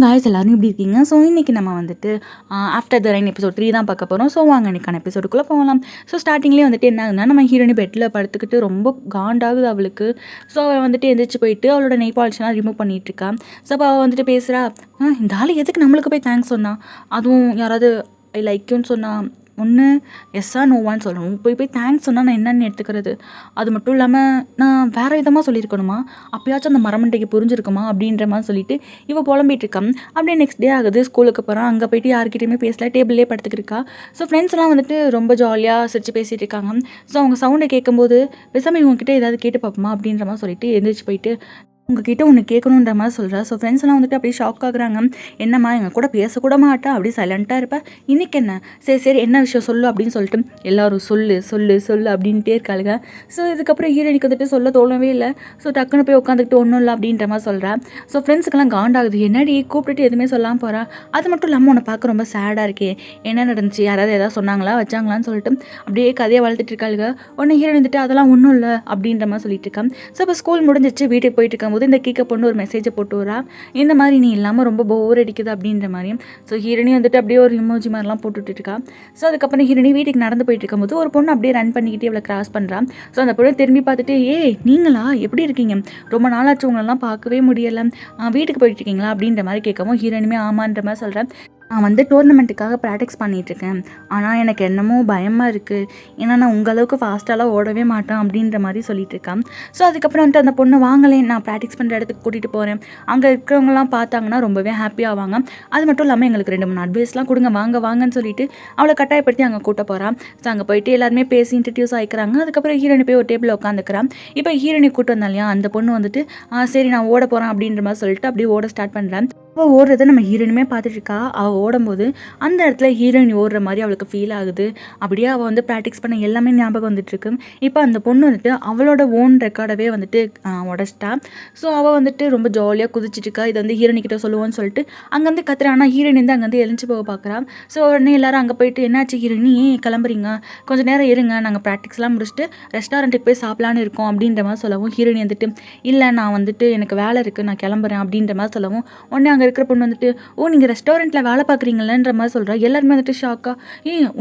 Guys எல்லாரும் எப்படி இருக்கீங்க? ஸோ இன்றைக்கி நம்ம வந்துட்டு ஆஃப்டர் த ரெயின் எபிசோட் 3 தான் பார்க்க போகிறோம். ஸோ வாங்க இன்றைக்கான எபிசோடுக்குள்ளே போகலாம். ஸோ ஸ்டார்டிங்லேயே வந்துட்டு என்ன ஆகுதுன்னா, நம்ம ஹீரோனி பெட்டில் படுத்துக்கிட்டு ரொம்ப காண்டாகுது அவளுக்கு. ஸோ அவள் வந்துட்டு எந்திரிச்சு போயிட்டு அவளோட நெய் பாலிஷ்லாம் ரிமூவ் பண்ணிகிட்டு இருக்கா. ஸோ அப்போ அவள் வந்துட்டு பேசுகிறா, இந்த ஆள் எதுக்கு நம்மளுக்கு போய் தேங்க்ஸ் சொன்னா, அதுவும் யாராவது ஐ லைக் யூன்னு சொன்னால் ஒன்று எஸ்ஸா நோவான்னு சொல்லணும். போய் தேங்க்ஸ் சொன்னால் நான் என்னென்னு எடுத்துக்கிறது? அது மட்டும் இல்லாமல் நான் வேறு விதமாக சொல்லியிருக்கணுமா? அப்போயாச்சும் அந்த மரமண்டைக்கு புரிஞ்சிருக்குமா அப்படின்ற மாதிரி சொல்லிட்டு இவள் புலம்பிகிட்டு இருக்கான். அப்படியே நெக்ஸ்ட் டே ஆகுது, ஸ்கூலுக்கு போகிறான். அங்கே போய்ட்டு யார்கிட்டையுமே பேசல, டேபிள்லேயே படுத்துக்கிட்டு இருக்கா. ஸோ ஃப்ரெண்ட்ஸ்லாம் வந்துட்டு ரொம்ப ஜாலியாக சிரிச்சு பேசிகிட்டு இருக்காங்க. ஸோ அவங்க சவுண்டை கேட்கும்போது பேசாமல் இவங்ககிட்ட ஏதாவது கேட்டு பார்ப்போமா அப்படின்ற மாதிரி சொல்லிட்டு எந்திரிச்சு போயிட்டு உங்ககிட்ட ஒன்று கேட்கணுன்ற மாதிரி சொல்கிறா. ஸோ ஃப்ரெண்ட்ஸ்லாம் வந்துட்டு அப்படியே ஷாக் ஆகுறாங்க. என்னம்மா எங்கள் கூட பேசக்கூட மாட்டா, அப்படியே சைலண்ட்டாக இருப்பேன், இன்றைக்கி என்ன, சரி என்ன விஷயம் சொல்லு அப்படின்னு சொல்லிட்டு எல்லோரும் சொல்லு சொல்லு சொல்லு அப்படின்ட்டே இருக்காளுங்க. ஸோ இதுக்கப்புறம் ஹீரோனிக்கு வந்துட்டு சொல்ல தோணவே இல்லை. ஸோ டக்குன்னு போய் உட்காந்துக்கிட்டு ஒன்றும் இல்லை அப்படின்ற மாதிரி சொல்கிறேன். ஸோ ஃப்ரெண்ட்ஸுக்கெல்லாம் காண்டாகுது, என்னடி கூப்பிட்டுட்டு எதுவுமே சொல்லாமல் போகிறா. அது மட்டும் இல்லாமல் உன்னை பார்க்க ரொம்ப சேடாக இருக்கே, என்ன நடந்துச்சு, யாராவது எதாவது சொன்னாங்களா வச்சாங்களான்னு சொல்லிட்டு அப்படியே கதையை வளர்த்துட்டு இருக்காளுங்க. உடனே ஹீரோயின் வந்துட்டு அதெல்லாம் ஒன்றும் இல்லை அப்படின்ற மாதிரி சொல்லிட்டு இருக்கான். ஸோ இப்போ ஸ்கூல் முடிஞ்சிச்சு, வீட்டுக்கு போயிட்டு இருக்கும்போது இந்த கீக்க பொண்ணு ஒரு மெசேஜை போட்டு வரா, இந்த மாதிரி நீ இல்லாமல் ரொம்ப போர் அடிக்குது அப்படின்ற மாதிரியும். ஸோ ஹீரோனி வந்துட்டு அப்படியே ஒரு இமோஜி மாதிரிலாம் போட்டுட்டு இருக்கா. ஸோ அதுக்கப்புறம் ஹீரோனி வீட்டுக்கு நடந்து போயிட்டு இருக்கும்போது ஒரு பொண்ணு அப்படியே ரன் பண்ணிக்கிட்டே இவளை கிராஸ் பண்ணுறான். ஸோ அந்த பொண்ணு திரும்பி பார்த்துட்டு, நீங்களா எப்படி இருக்கீங்க, ரொம்ப நாளாச்சு உங்களெல்லாம் பார்க்கவே முடியலை, வீட்டுக்கு போயிட்டு இருக்கீங்களா அப்படின்ற மாதிரி கேட்கவும் ஹீரோனியுமே ஆமான்ற மாதிரி சொல்கிறேன். நான் வந்து டோர்னமெண்ட்டுக்காக ப்ராக்டிஸ் பண்ணிகிட்ருக்கேன், ஆனால் எனக்கு என்னமோ பயமாக இருக்குது, ஏன்னா நான் உங்களவுக்கு ஃபாஸ்ட்டாலாம் ஓடவே மாட்டேன் அப்படின்ற மாதிரி சொல்லிட்டு இருக்கேன். ஸோ அதுக்கப்புறம் வந்துட்டு அந்த பொண்ணு வாங்கலேன், நான் ப்ராக்டிஸ் பண்ணுற இடத்துக்கு கூட்டிகிட்டு போகிறேன், அங்கே இருக்கிறவங்களாம் பார்த்தாங்கன்னா ரொம்பவே ஹாப்பி ஆவாங்க, அது மட்டும் இல்லாமல் எங்களுக்கு 2-3 அட்வைஸ்லாம் கொடுங்க, வாங்கன்னு சொல்லிட்டு அவளை கட்டாயப்படுத்தி அங்கே கூட்ட போகிறான். ஸோ அங்கே போயிட்டு எல்லாருமே பேசி இன்ட்ரடியூஸ் ஆகிக்கிறாங்க. அதுக்கப்புறம் ஹீரோனி போய் ஒரு டேபிளில் உட்காந்துக்கிறான். இப்போ ஹீரோனி கூட்டு வந்தா இல்லையா, அந்த பொண்ணு வந்துட்டு சரி நான் ஓட போகிறேன் அப்படின்ற மாதிரி சொல்லிட்டு அப்படியே ஓட ஸ்டார்ட் பண்ணுறேன். அவள் ஓடுறதை நம்ம ஹீரோயினுமே பார்த்துட்டு இருக்கா. அவள் ஓடும்போது அந்த இடத்துல ஹீரோயின் ஓடுற மாதிரி அவளுக்கு ஃபீல் ஆகுது. அப்படியே அவள் வந்து ப்ராக்டிஸ் பண்ண எல்லாமே ஞாபகம் வந்துட்டுருக்கு. இப்போ அந்த பொண்ணு வந்துட்டு அவளோட ஓன் ரெக்கார்டவே வந்துட்டு உடச்சிட்டா. ஸோ அவள் வந்துட்டு ரொம்ப ஜாலியாக குதிச்சிட்ருக்கா. இதை வந்து ஹீரோனிக்கிட்ட சொல்லுவோன்னு சொல்லிட்டு அங்கேருந்து கத்துறா. ஆனால் ஹீரோயின் வந்து அங்கேருந்து எழுந்து போக பார்க்குறான். ஸோ உடனே எல்லாரும் அங்கே போயிட்டு, என்னாச்சு ஹீரோயினி, ஏன் கிளம்புறீங்க, கொஞ்சம் நேரம் இருங்க, நாங்கள் ப்ராக்டிஸ்லாம் முடிச்சுட்டு ரெஸ்டாரண்ட்டுக்கு போய் சாப்பிட்லான்னு இருக்கோம் அப்படின்ற மாதிரி சொல்லவும் ஹீரோயின் வந்துட்டு இல்லை நான் வந்துட்டு எனக்கு வேலை இருக்குது, நான் கிளம்புறேன் அப்படின்ற மாதிரி சொல்லவும் உடனே அங்கே இருக்கிற பொண்ணு வந்துட்டு நீங்கள் ரெஸ்டாரண்ட்டில் வேலை பார்க்குறீங்களேன்ற மாதிரி சொல்கிறா. எல்லாருமே வந்துட்டு ஷாக்கா,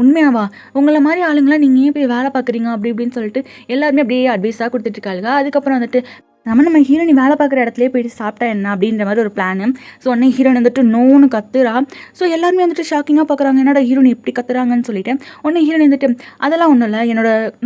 உண்மையாவா, உங்களை மாதிரி ஆளுங்களாம் நீங்கள் ஏன் போய் வேலை பார்க்குறீங்க அப்படி இப்படின்னு சொல்லிட்டு எல்லாருமே அப்படியே அட்வைஸாக கொடுத்துட்ருக்காளுங்க. அதுக்கப்புறம் வந்துட்டு நம்ம ஹீரோனி வேலை பார்க்குற இடத்துலேயே போயிட்டு சாப்பிட்டா என்ன அப்படின்ற மாதிரி ஒரு பிளானு. ஸோ உடனே ஹீரோயின் வந்துட்டு நோன்னு கத்துறா. ஸோ எல்லாருமே வந்துட்டு ஷாக்கிங்காக பார்க்குறாங்க, என்னோட ஹீரோனி இப்படி கத்துறாங்கன்னு சொல்லிட்டு. உடனே ஹீரோயின் வந்துட்டு அதெல்லாம் ஒன்றும் இல்லை,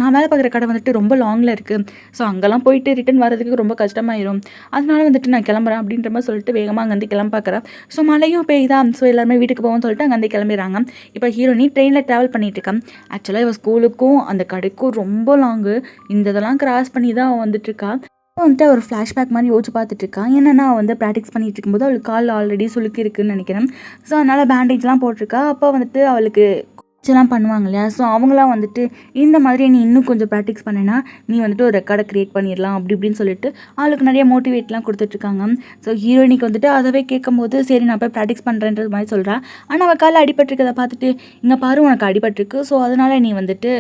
நான் வேலை பார்க்குற கடை வந்துட்டு ரொம்ப லாங்கில் இருக்குது, ஸோ அங்கெல்லாம் போயிட்டு ரிட்டன் வரதுக்கு ரொம்ப கஷ்டமாயிரும், அதனால வந்துட்டு நான் கிளம்புறேன் அப்படின்ற மாதிரி சொல்லிட்டு வேகமாக அங்கேருந்து கிளம்ப பார்க்குறேன். ஸோ மழையும் பெய்யுதான், ஸோ எல்லாருமே வீட்டுக்கு போவோம்னு சொல்லிட்டு அங்கேருந்து கிளம்பிடுறாங்க. இப்போ ஹீரோனி ட்ரெயினில் ட்ராவல் பண்ணிட்டு இருக்கான். ஆக்சுவலாக இவள் ஸ்கூலுக்கும் அந்த கடைக்கும் ரொம்ப லாங்கு, இந்த இதெல்லாம் கிராஸ் பண்ணி தான் வந்துட்டுருக்கா. வந்துட்டு ஒரு ஃப்ளாஷ்பேக் மாதிரி யோசிச்சு பார்த்துட்டு இருக்கான். என்னென்னா வந்து ப்ராக்டிஸ் பண்ணிட்டு இருக்கும்போது அவளுக்கு கால் ஆல்ரெடி சுளுக்கி இருக்குன்னு நினைக்கிறேன். ஸோ அதனால் பேண்டேஜ்லாம் போட்டிருக்கா. அப்போ வந்துட்டு அவளுக்கு எல்லாம் பண்ணுவாங்க இல்லையா, ஸோ அவங்களாம் வந்துட்டு இந்த மாதிரி நீ இன்னும் கொஞ்சம் ப்ராக்டிஸ் பண்ணேன்னா நீ வந்துட்டு ஒரு ரெக்கார்டை க்ரியேட் பண்ணிடலாம் அப்படி இப்படின்னு சொல்லிட்டு அவளுக்கு நிறைய மோட்டிவேட்லாம் கொடுத்துட்ருக்காங்க. ஸோ ஹீரோயினிக்கு வந்துட்டு அதவே கேட்கும்போது சரி நான் போய் ப்ராக்டிஸ் பண்ணுறேன்ற மாதிரி சொல்கிறா. ஆனால் அவள் காலில் அடிபட்டிருக்கதை பார்த்துட்டு இங்கே பாரு உனக்கு அடிபட்டிருக்கு, ஸோ அதனால் நீ வந்துட்டு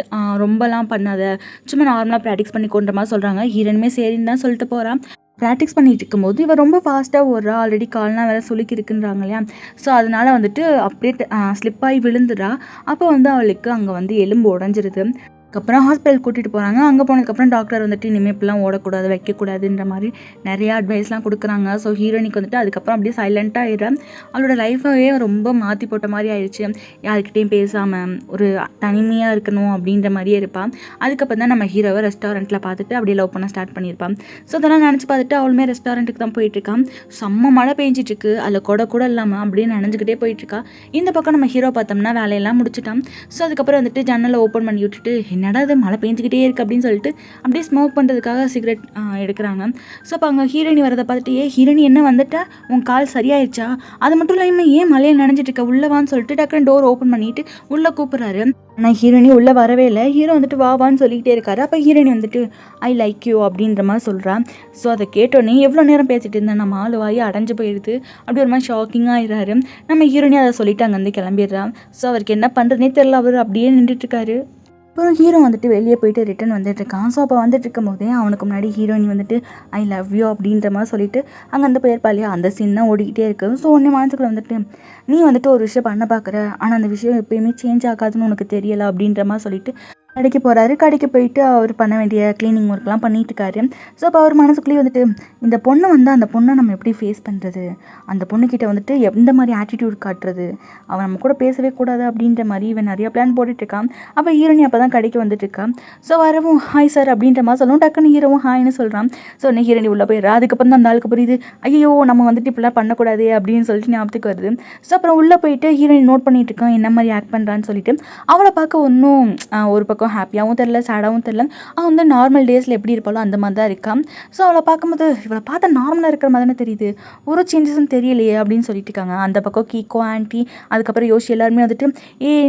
ரொம்பலாம் பண்ணாத, சும்மா நார்மலாக ப்ராக்டிஸ் பண்ணிக்கோன்ற மாதிரி சொல்கிறாங்க. ஹீரோயினுமே சரின்னு தான் சொல்லிட்டு போகிறான். ப்ராக்டிஸ் பண்ணிகிட்டு இருக்கும்போது இவன் ரொம்ப ஃபாஸ்ட்டாக ஓடுறா, ஆல்ரெடி கால்னால் வேறு சுளுக்கி இருக்குன்றாங்க இல்லையா, ஸோ அதனால் வந்துட்டு அப்படியே ஸ்லிப்பாகி விழுந்துடுறா. அப்போ வந்து அவளுக்கு அங்கே வந்து எலும்பு உடஞ்சிருது. அதுக்கப்புறம் ஹாஸ்பிட்டல் கூட்டிகிட்டு போகிறாங்க. அங்கே போனதுக்கப்புறம் டாக்டர் வந்துட்டு இனிமேல் இப்படிலாம் ஓடக்கூடாது, வைக்கக்கூடாதுன்ற மாதிரி நிறையா அட்வைஸ்லாம் கொடுக்குறாங்க. ஸோ ஹீரோனிக்கு வந்துட்டு அதுக்கப்புறம் அப்படியே சைலண்ட்டாக ஆகிடுறேன். அவளோட லைஃபவே ரொம்ப மாற்றி போட்ட மாதிரி ஆயிடுச்சு. யாருக்கிட்டையும் பேசாமல் ஒரு தனிமையாக இருக்கணும் அப்படின்ற மாதிரியே இருப்பான். அதுக்கப்புறம் தான் நம்ம ஹீரோவை ரெஸ்டாரண்ட்டில் பார்த்துட்டு அப்படியே லவ் பண்ண ஸ்டார்ட் பண்ணியிருப்பான். ஸோ அதெல்லாம் நினச்சி பார்த்துட்டு அவளுமே ரெஸ்டாரண்ட்டுக்கு தான் போயிட்டுருக்கான். செம்ம மழை பெஞ்சிட்ருக்கு, அதில் கூட இல்லாமல் அப்படியே நினைஞ்சிக்கிட்டே போயிட்டுருக்கா. இந்த பக்கம் நம்ம ஹீரோ பார்த்தோம்னா வேலையெல்லாம் முடிச்சுட்டான். ஸோ அதுக்கப்புறம் வந்துட்டு ஜன்னலை ஓப்பன் பண்ணி விட்டுட்டு என்னடா அது மழை பெஞ்சிக்கிட்டே இருக்குது அப்படின்னு சொல்லிட்டு அப்படியே ஸ்மோக் பண்ணுறதுக்காக சிகரெட் எடுக்கிறாங்க. ஸோ அப்போ அங்கே ஹீரோயினி வரதை பார்த்துட்டு ஹீரோயினி என்ன வந்துட்டா, உன் கால் சரியாயிடுச்சா, அது மட்டும் இல்லாமல் ஏன் மழையை நினைஞ்சிட்டு இருக்க, உள்ளவான்னு சொல்லிட்டு டக்குன்னு டோர் ஓப்பன் பண்ணிட்டு உள்ளே கூப்பிட்றாரு. ஆனால் ஹீரோயினி உள்ளே வரவே இல்லை. ஹீரோ வந்துட்டு வான்னு சொல்லிக்கிட்டே இருக்காரு. அப்போ ஹீரோயினி வந்துட்டு ஐ லைக் யூ அப்படின்ற மாதிரி சொல்கிறான். ஸோ அதை கேட்டோன்னே எவ்வளோ நேரம் பேசிகிட்டு இருந்தேன், நம்ம ஆள் வாயி அடைஞ்சு போயிடுது, அப்படி ஒரு மாதிரி ஷாக்கிங்காக ஆயிடுறாரு. நம்ம ஹீரோயினி அதை சொல்லிட்டு அங்கேருந்து கிளம்பிடுறான். ஸோ அவருக்கு என்ன பண்ணுறதுனே தெரியல, அவர் அப்படியே நின்றுட்டுருக்காரு. அப்புறம் ஹீரோ வந்துட்டு வெளியே போயிட்டு ரிட்டன் வந்துட்டுருக்கான். ஸோ அப்போ வந்துட்டு இருக்கும்போதே அவனுக்கு முன்னாடி ஹீரோயின் வந்துட்டு ஐ லவ் யூ அப்படின்ற மாதிரி சொல்லிட்டு அங்கே வந்து போயிருப்பா இல்லையா, அந்த சீன் தான் ஓடிக்கிட்டே இருக்கு. ஸோ உடனே மனசுக்குள்ள வந்துட்டு நீ வந்துட்டு ஒரு விஷயம் பண்ண பார்க்குற, ஆனால் அந்த விஷயம் எப்பயுமே சேஞ்ச் ஆகாதுன்னு உனக்கு தெரியலை அப்படின்ற மாதிரி சொல்லிட்டு கடைக்கு போகிறாரு. கடைக்கு போயிட்டு அவர் பண்ண வேண்டிய க்ளீனிங் ஒர்க்லாம் பண்ணிட்டு இருக்காரு. ஸோ அப்போ அவர் மனசுக்குள்ளேயே வந்துட்டு இந்த பொண்ணை வந்து அந்த பொண்ணை நம்ம எப்படி ஃபேஸ் பண்ணுறது, அந்த பொண்ணுக்கிட்ட வந்துட்டு எந்த மாதிரி ஆட்டிடியூட் காட்டுறது, அவன் நம்ம கூட பேசவே கூடாது அப்படின்ற மாதிரி இவன் நிறைய பிளான் போட்டுட்ருக்கான். அப்போ ஹீரோனி அப்போ தான் கடைக்கு வந்துட்டுருக்கான். ஸோ வரவும் ஹாய் சார் அப்படின்ற மாதிரி சொல்லவும் டக்குன்னு ஹீரோவும் ஹாய்னு சொல்கிறான். ஸோ உடனே ஹீரோனி உள்ளே போயிடுறா. அதுக்கப்புறம் தான் அந்த ஆளுக்கு புரியுது, ஐயோ நம்ம வந்துட்டு இப்படிலாம் பண்ணக்கூடாது அப்படின்னு சொல்லிட்டு ஞாபகத்துக்கு வருது. ஸோ அப்புறம் உள்ளே போயிட்டு ஹீரோயின் நோட் பண்ணிட்டு இருக்கான் என்ன மாதிரி ஆக்ட் பண்ணுறான்னு சொல்லிட்டு. அவளை பார்க்க ஒன்றும் ஒரு பக்கம் ஹாப்பியாகவும் தெரில, சேடாகவும் தெரில. அவன் வந்து நார்மல் டேஸில் எப்படி இருப்பாளோ அந்த மாதிரி தான் இருக்கான். ஸோ அவளை பார்க்கும்போது இவளை பார்த்தா நார்மலாக இருக்கிற மாதிரி தானே தெரியுது, ஒரு சேஞ்சஸும் தெரியலையே அப்படின்னு சொல்லிட்டு இருக்காங்க. அந்த பக்கம் கீக்கோ ஆண்டி அதுக்கப்புறம் யோசி எல்லாருமே வந்துட்டு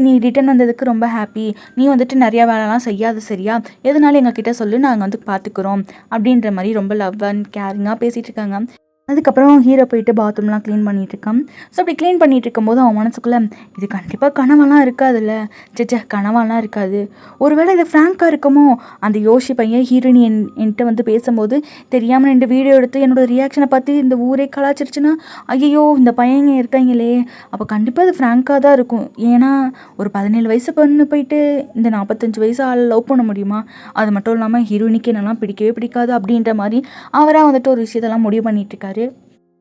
நீ ரிட்டன் வந்ததுக்கு ரொம்ப ஹாப்பி, நீ வந்துட்டு நிறையா வேலைலாம் செய்யாது சரியா, எதனால எங்ககிட்ட சொல்லு நாங்கள் வந்து பார்த்துக்குறோம் அப்படின்ற மாதிரி ரொம்ப லவ் அண்ட் கேரிங்காக பேசிகிட்டு இருக்காங்க. அதுக்கப்புறம் ஹீரோ போயிட்டு பாத்ரூம்லாம் க்ளீன் பண்ணிட்டு இருக்கான். ஸோ அப்படி க்ளீன் பண்ணிட்டு இருக்கும்போது அவன் மனசுக்குள்ளே இது கண்டிப்பாக கனவெல்லாம் இருக்காதுல்ல, சேச்சே கனவெல்லாம் இருக்காது, ஒருவேளை இது ஃப்ராங்காக இருக்குமோ, அந்த யோசி பையன் ஹீரோயின் என்கிட்ட வந்து பேசும்போது தெரியாமல் 2 வீடியோ எடுத்து என்னோடய ரியாக்ஷனை பார்த்து இந்த ஊரே கலாச்சிருச்சுன்னா, ஐயோ இந்த பையங்க இருக்காங்களே, அப்போ கண்டிப்பாக அது ஃப்ராங்காக தான் இருக்கும். ஏன்னா ஒரு 17 வயசு பொண்ணு போயிட்டு இந்த 45 வயசு ஆள் லவ் பண்ண முடியுமா, அது மட்டும் இல்லாமல் ஹீரோயினுக்கு என்னெல்லாம் பிடிக்கவே பிடிக்காது அப்படின்ற மாதிரி அவராக வந்துட்டு ஒரு விஷயத்தெல்லாம் முடிவு பண்ணிட்டு இருக்காரு.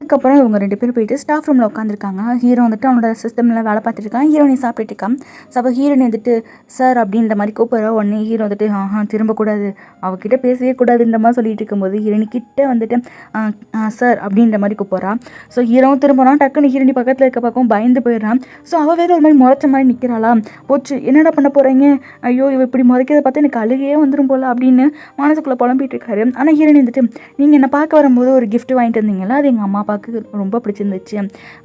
அதுக்கப்புறம் இவங்க 2 பேரும் போயிட்டு ஸ்டாஃப் ரூமில் உட்காந்துருக்காங்க. ஹீரோ வந்துட்டு அவனோட சிஸ்டமில் வேலை பார்த்துட்டு இருக்கான். ஹீரோனி சாப்பிட்டுட்டு இருக்கான். ஸோ அப்போ ஹீரோனி வந்துட்டு சார் அப்படின்ற மாதிரி கூப்பிட்றா. உடனே ஹீரோ வந்துட்டு திரும்பக்கூடாது, அவகிட்ட பேசவே கூடாதுன்ற மாதிரி சொல்லிட்டு இருக்கும்போது ஹீரோனி கிட்டே வந்துட்டு சார் அப்படின்ற மாதிரி கூப்பிட்றா. ஸோ ஹீரோவும் திரும்புறான். டக்குன்னு ஹீரோனி பக்கத்தில் இருக்க பக்கம் பயந்து போயிடுறான். ஸோ அவள் வேறு ஒரு மாதிரி முறைச்ச மாதிரி நிற்கிறாளா, போச்சு என்னடா பண்ண போகிறீங்க, ஐயோ இவ இப்படி முறைக்கிறத பார்த்து எனக்கு அழுகையே வந்துடும் போல அப்படின்னு மனசுக்குள்ளே புலம்பிட்டு இருக்காரு. ஆனால் ஹீரோனி வந்துட்டு நீங்கள் என்னை பார்க்க வரும்போது ஒரு கிஃப்ட் வாங்கிட்டு இருந்தீங்களா, அது எங்கள் அம்மா அப்பாவுக்கு ரொம்ப பிடிச்சிருந்துச்சு,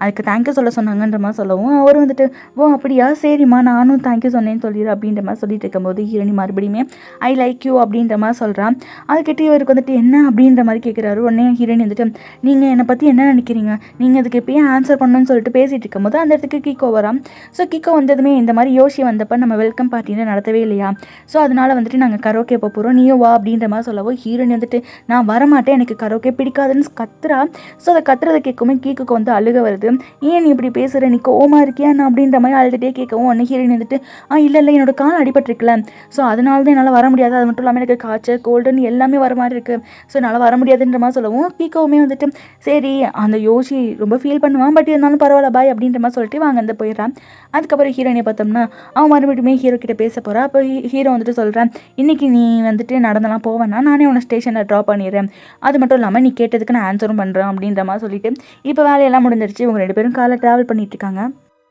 அதுக்கு தேங்க்யூ சொல்ல சொன்னாங்கன்ற மாதிரி சொல்லவும் அவர் வந்துட்டு ஓ அப்படியா சரிம்மா நானும் தேங்க்யூ சொன்னேன்னு சொல்லிடு அப்படின்ற மாதிரி சொல்லிட்டு இருக்கும்போது ஹீரோனி மறுபடியுமே ஐ லைக் யூ அப்படின்ற மாதிரி சொல்கிறான். அதுக்கிட்ட இவருக்கு வந்துட்டு என்ன அப்படின்ற மாதிரி கேட்குறாரு. உடனே ஹீரோனி வந்துட்டு நீங்கள் என்னை பற்றி என்ன நினைக்கிறீங்க, நீங்கள் அதுக்கு எப்பயும் ஆன்சர் பண்ணணும்னு சொல்லிட்டு பேசிகிட்டு இருக்கும்போது அந்த இடத்துக்கு கீக்கோ வரான். ஸோ கீக்கோ வந்ததுமே இந்த மாதிரி யோசி வந்தப்போ நம்ம வெல்கம் பார்ட்டின்னு நடத்தவே இல்லையா, ஸோ அதனால் வந்துட்டு நாங்கள் கரோக்கே போகிறோம் நீயும் வா அப்படின்ற மாதிரி சொல்லவும் ஹீரோனி வந்துட்டு நான் வரமாட்டேன் எனக்கு கரோக்கே பிடிக்காதுன்னு கத்துறா. ஸோ அதை கத்துறதை கேட்குமே கீக்குக்கு வந்து அழுக வருது. ஏன் நீ இப்படி பேசுகிற, நீ கோவமா இருக்கியா நான் அப்படின்ற மாதிரி அழுதுகிட்டே கேட்கவும் உடனே ஹீரோயின் வந்துட்டு இல்லை என்னோட கால் அடிபட்டிருக்கல, ஸோ அதனால தான் என்னால் வர முடியாது, அது மட்டும் இல்லாமல் எனக்கு காய்ச்சல் கோல்டுன்னு எல்லாமே வர மாதிரி இருக்குது, ஸோ என்னால் வர முடியாதுன்ற மாதிரி சொல்லவும் கீக்கோவுமே வந்துட்டு சரி அந்த யோசி ரொம்ப ஃபீல் பண்ணுவான், பட் இருந்தாலும் பரவாயில்ல பாய் அப்படின்ற மாதிரி சொல்லிட்டு வாங்க வந்து போயிடுறான். அதுக்கப்புறம் ஹீரோயினை பார்த்தோம்னா அவன் மறுபடியுமே ஹீரோ கிட்ட பேச போகிறா. அப்போ ஹீரோ வந்துட்டு சொல்கிறான் இன்னைக்கு நீ வந்துட்டு நடந்தெல்லாம் போவேன்னா நானே உன்னை ஸ்டேஷனில் ட்ராப் பண்ணிடுறேன், அது மட்டும் இல்லாமல் நீ கேட்டதுக்கு நான் ஆன்சரும் பண்ணுறேன் அப்படின்ற மாதிரி சொல்லிட்டு இப்போ வேலையெல்லாம் முடிஞ்சிருச்சு. இவங்க 2 பேரும் காலைல ட்ராவல் பண்ணிட்டு இருக்காங்க.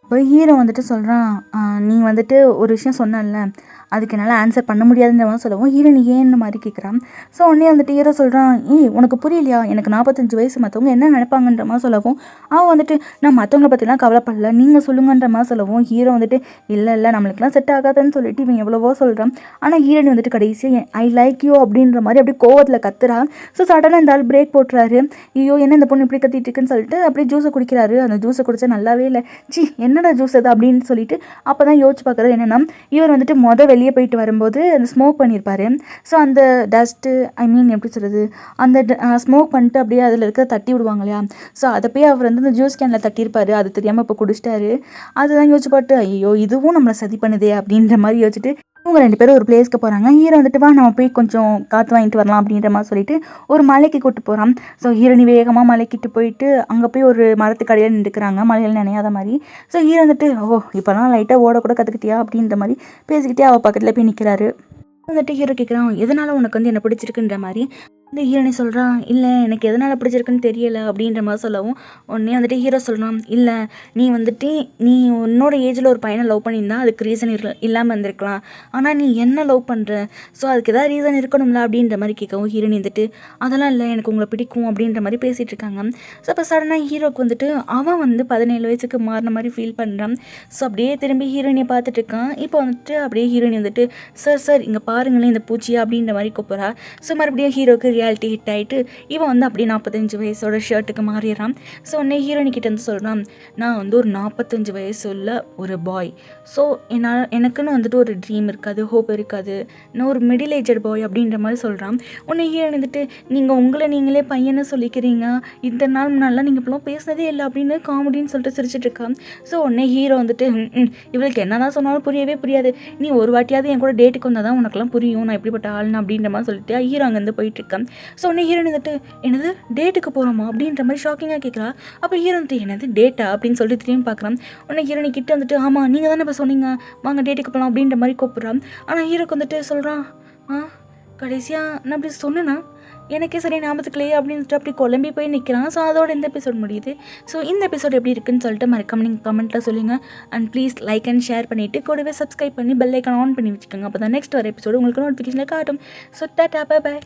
இப்போ ஹீரோ வந்துட்டு சொல்கிறான் நீ வந்துட்டு ஒரு விஷயம் சொன்னல அதுக்கு என்னால் ஆன்சர் பண்ண முடியாதுன்ற மாதிரி சொல்லவும் ஹீரோ நீ ஏன்னு மாதிரி கேட்குறான். ஸோ உடனே வந்துட்டு ஹீரோ சொல்கிறான் உனக்கு புரியலையா, எனக்கு 45 வயசு, மற்றவங்க என்ன நினைப்பாங்கன்ற மாதிரி சொல்லவும் அவன் வந்துட்டு நான் மற்றவங்களை பற்றிலாம் கவலைப்படல நீங்கள் சொல்லுங்கன்ற மாதிரி சொல்லவும் ஹீரோ வந்துட்டு இல்லை நம்மளுக்குலாம் செட் ஆகாதுன்னு சொல்லிட்டு இவன் எவ்வளவோ சொல்கிறான். ஆனால் ஹீரோனி வந்துட்டு கடைசியாக ஐ லைக் யூ அப்படின்ற மாதிரி அப்படியே கோவத்தில் கத்துறா. ஸோ சடனாக இந்த ஆள் பிரேக் போட்டுறாரு. ஐயோ என்ன இந்த பொண்ணு இப்படி கத்திட்டு இருக்குன்னு சொல்லிட்டு அப்படியே ஜூஸை குடிக்கிறாரு. அந்த ஜூஸை குடிச்சா நல்லாவே இல்லை, என்னடா ஜூஸ் அது அப்படின்னு சொல்லிட்டு அப்போ தான் யோசிச்சு பார்க்குறது என்னென்னா இவர் வந்துட்டு வெளியே போயிட்டு வரும்போது அந்த ஸ்மோக் பண்ணியிருப்பாரு. ஸோ அந்த டஸ்ட்டு எப்படி சொல்கிறது அந்த ஸ்மோக் பண்ணிட்டு அப்படியே அதில் இருக்க தட்டி விடுவாங்க இல்லையா, ஸோ அதை போய் அவர் வந்து அந்த ஜூஸ் கேனில் தட்டியிருப்பாரு, அது தெரியாமல் இப்போ குடிச்சிட்டாரு. அதுதான் யோசிச்சு பார்த்து ஐயோ இதுவும் நம்மளை சதி பண்ணுதே அப்படின்ற மாதிரி யோசிச்சுட்டு இவங்க 2 பேரும் ஒரு பிளேஸ்க்கு போகிறாங்க. ஹீரோ வந்துட்டு வா நம்ம போய் கொஞ்சம் காற்று வாங்கிட்டு வரலாம் அப்படின்ற மாதிரி சொல்லிட்டு ஒரு மலைக்கு கூப்பிட்டு போகிறான். ஸோ ஹீரோனி வேகமாக மலைக்கிட்டு போயிட்டு அங்கே போய் ஒரு மரத்துக்கு அடியில் நின்றுக்கிறாங்க மலையில் நினையாத மாதிரி. ஸோ ஹீரோ வந்துட்டு இப்போலாம் லைட்டாக ஓட கூட கற்றுக்கிட்டியா அப்படின்ற மாதிரி பேசிக்கிட்டே அவள் பக்கத்தில் போய் நிற்கிறாரு. வந்துட்டு ஹீரோ கேட்குறான் எதனால உனக்கு வந்து என்ன பிடிச்சிருக்குன்ற மாதிரி. இந்த ஹீரோனி சொல்கிறான் இல்லை எனக்கு எதனால் பிடிச்சிருக்குன்னு தெரியலை அப்படின்ற மாதிரி சொல்லவும் உடனே வந்துட்டு ஹீரோ சொல்கிறான் இல்லை நீ உன்னோட ஏஜில் ஒரு பையனை லவ் பண்ணியிருந்தா அதுக்கு ரீசன் இல்லாமல் இருந்திருக்கலாம், ஆனால் நீ என்ன லவ் பண்ணுற, ஸோ அதுக்கு எதாவது ரீசன் இருக்கணும்ல அப்படின்ற மாதிரி கேட்கவும் ஹீரோனி வந்துட்டு அதெல்லாம் இல்லை எனக்கு உங்களை பிடிக்கும் அப்படின்ற மாதிரி பேசிகிட்டு இருக்காங்க. ஸோ அப்போ சடனாக ஹீரோக்கு வந்துட்டு அவன் வந்து 17 வயசுக்கு மாறின மாதிரி ஃபீல் பண்ணுறான். ஸோ அப்படியே திரும்பி ஹீரோயினை பார்த்துட்டு இருக்கான். இப்போ வந்துட்டு அப்படியே ஹீரோயினி வந்துட்டு சார் இங்கே பாருங்களேன் இந்த பூச்சியா அப்படின்ற மாதிரி கூப்பிட்றா. ஸோ மறுபடியும் ஹீரோக்கு ரியாலிட்டி ஹிட் ஆகிட்டு இவன் வந்து அப்படியே 45 வயசோட ஷர்ட்டுக்கு மாறிடுறான். ஸோ உடனே ஹீரோயினிக்கிட்ட வந்து சொல்கிறான், நான் வந்து ஒரு 45 வயசு உள்ள ஒரு பாய். ஸோ எனக்குன்னு வந்துட்டு ஒரு ட்ரீம் இருக்காது, ஹோப் இருக்காது, நான் ஒரு மிடில் ஏஜட் பாய் அப்படின்ற மாதிரி சொல்கிறான். உடனே ஹீரோயின் வந்துட்டு, நீங்கள் உங்களை நீங்களே பையனை சொல்லிக்கிறீங்க, இந்த நாள் முன்னாடிலாம் நீங்கள் இப்போலாம் பேசுனதே இல்லை அப்படின்னு காமெடின்னு சொல்லிட்டு சிரிச்சிட்டு இருக்கான். ஸோ உடனே ஹீரோ வந்துட்டு இவளுக்கு என்ன தான் சொன்னாலும் புரியவே புரியாது, நீ ஒரு வாட்டியாவது என் கூட டேட்டுக்கு வந்தால் தான் உனக்குலாம் புரியும் நான் எப்படிப்பட்ட ஆள்னு அப்படின்ற மாதிரி சொல்லிட்டு ஹீரோ அங்கேருந்து போயிட்டுருக்கான். ஸோ உடனே ஹீரோயின் வந்துட்டு, என்னது டேட்டுக்கு போகிறோமா அப்படின்ற மாதிரி ஷாக்கிங்காக கேட்குறா. அப்போ ஹீரோ வந்துட்டு, என்னது டேட்டா அப்படின்னு சொல்லிட்டு திரும்பி பார்க்குறான். உடனே ஹீரோனி கிட்ட வந்துட்டு, ஆமாம் நீங்கள் தானே இப்போ சொன்னீங்க வாங்க டேட்டுக்கு போகலாம் அப்படின்ற மாதிரி கூப்பிட்றான். ஆனால் ஹீரோக்கு வந்துட்டு சொல்கிறான், கடைசியாக நான் அப்படி சொன்னேன்னா எனக்கே சரி ஞாபகத்துக்குலையே அப்படின்னு சொல்லிட்டு அப்படி குழம்பி போய் நிற்கிறான். ஸோ அதோட இந்த எபிசோட் முடியுது. ஸோ இந்த எபிசோட் எப்படி இருக்குன்னு சொல்லிட்டு மறக்காம நீங்கள் கமெண்ட்டில் சொல்லுங்கள். And please like and share பண்ணிவிட்டு கூடவே சப்ஸ்கிரைப் பண்ணி பெல் ஐக்கான் ஆன் பண்ணி வச்சுக்கோங்க. அப்போ தான் நெக்ஸ்ட் வர எபிசோடு உங்களுக்கு நோட்டிஃபிகேஷனில் காட்டும். So tata bye bye.